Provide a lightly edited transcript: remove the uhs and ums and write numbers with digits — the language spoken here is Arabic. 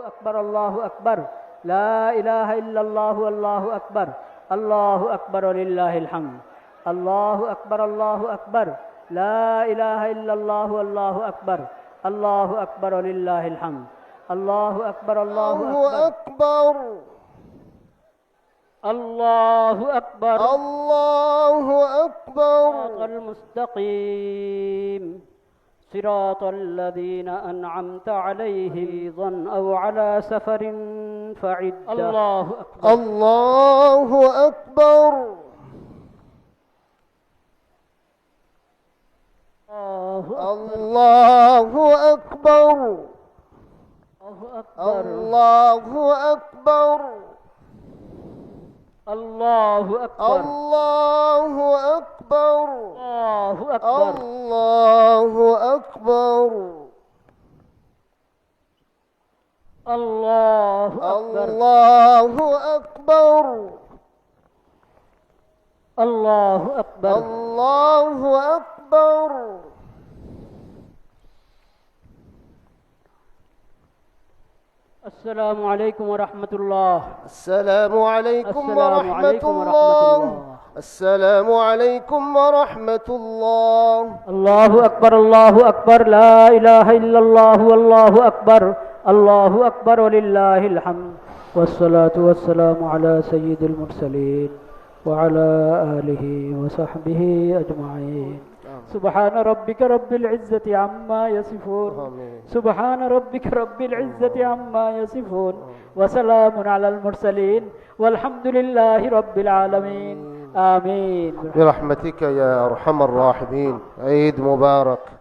أكبر الله أكبر لا إله إلا الله والله أكبر الله أكبر ولله الحمد الله أكبر الله أكبر لا إله إلا الله والله أكبر الله أكبر ولله الحمد الله أكبر الله أكبر الله أكبر الله أكبر. صراط المستقيم صراط الذين أنعمت عليهم ضن أو على سفر فعدة الله أكبر الله أكبر. الله أكبر. الله أكبر. الله أكبر الله أكبر. الله أكبر الله أكبر. الله أكبر الله أكبر. الله أكبر الله أكبر. السلام عليكم ورحمة الله. السلام عليكم السلام ورحمة عليكم ورحمة الله. الله. السلام عليكم ورحمة الله. الله أكبر الله أكبر لا إله إلا الله والله أكبر الله أكبر ولله الحمد والصلاة والسلام على سيد المرسلين وعلى آله وصحبه أجمعين. سبحان ربك رب العزة عما يصفون سبحان ربك رب العزة عما يصفون وسلام على المرسلين والحمد لله رب العالمين آمين برحمتك يا أرحم الراحمين. عيد مبارك.